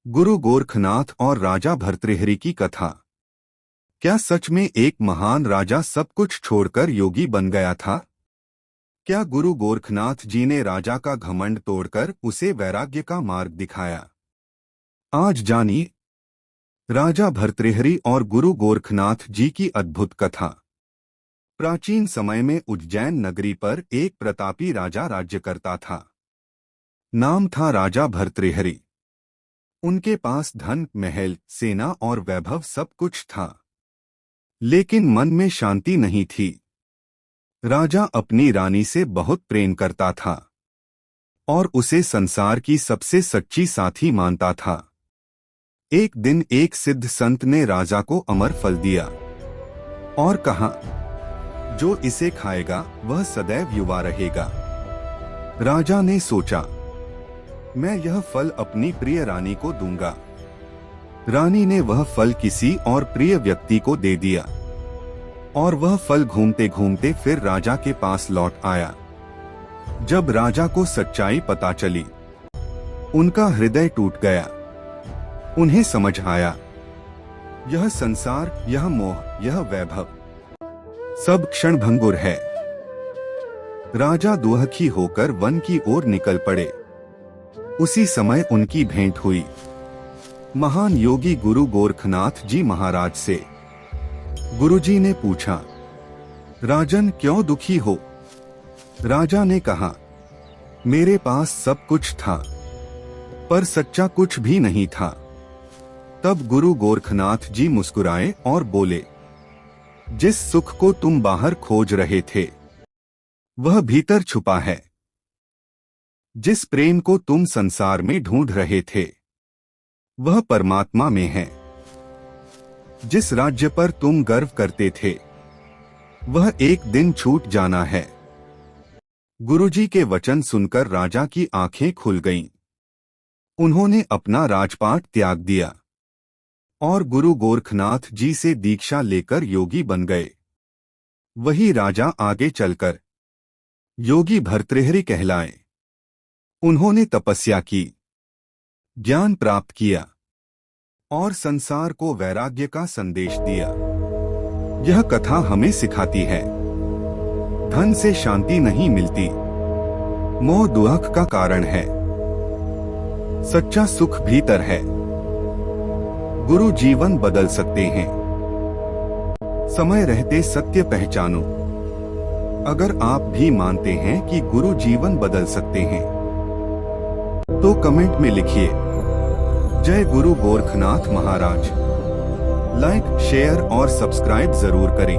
गुरु गोरखनाथ और राजा भर्तृहरि की कथा। क्या सच में एक महान राजा सब कुछ छोड़कर योगी बन गया था? क्या गुरु गोरखनाथ जी ने राजा का घमंड तोड़कर उसे वैराग्य का मार्ग दिखाया? आज जानिए राजा भर्तृहरि और गुरु गोरखनाथ जी की अद्भुत कथा। प्राचीन समय में उज्जैन नगरी पर एक प्रतापी राजा राज्य करता था। नाम था राजा भर्तृहरि। उनके पास धन, महल, सेना और वैभव सब कुछ था, लेकिन मन में शांति नहीं थी। राजा अपनी रानी से बहुत प्रेम करता था और उसे संसार की सबसे सच्ची साथी मानता था। एक दिन एक सिद्ध संत ने राजा को अमर फल दिया और कहा, जो इसे खाएगा वह सदैव युवा रहेगा। राजा ने सोचा, मैं यह फल अपनी प्रिय रानी को दूंगा। रानी ने वह फल किसी और प्रिय व्यक्ति को दे दिया और वह फल घूमते घूमते फिर राजा के पास लौट आया। जब राजा को सच्चाई पता चली, उनका हृदय टूट गया। उन्हें समझ आया, यह संसार, यह मोह, यह वैभव सब क्षणभंगुर है। राजा दुखी होकर वन की ओर निकल पड़े। उसी समय उनकी भेंट हुई महान योगी गुरु गोरखनाथ जी महाराज से। गुरुजी ने पूछा, राजन क्यों दुखी हो? राजा ने कहा, मेरे पास सब कुछ था पर सच्चा कुछ भी नहीं था। तब गुरु गोरखनाथ जी मुस्कुराए और बोले, जिस सुख को तुम बाहर खोज रहे थे वह भीतर छुपा है। जिस प्रेम को तुम संसार में ढूंढ रहे थे वह परमात्मा में है। जिस राज्य पर तुम गर्व करते थे वह एक दिन छूट जाना है। गुरुजी के वचन सुनकर राजा की आंखें खुल गईं। उन्होंने अपना राजपाट त्याग दिया और गुरु गोरखनाथ जी से दीक्षा लेकर योगी बन गए। वही राजा आगे चलकर योगी भर्तृहरि कहलाए। उन्होंने तपस्या की, ज्ञान प्राप्त किया और संसार को वैराग्य का संदेश दिया। यह कथा हमें सिखाती है, धन से शांति नहीं मिलती, मोह दुख का कारण है, सच्चा सुख भीतर है। गुरु जीवन बदल सकते हैं। समय रहते सत्य पहचानो। अगर आप भी मानते हैं कि गुरु जीवन बदल सकते हैं तो कमेंट में लिखिए, जय गुरु गोरखनाथ महाराज। लाइक, शेयर और सब्सक्राइब जरूर करें।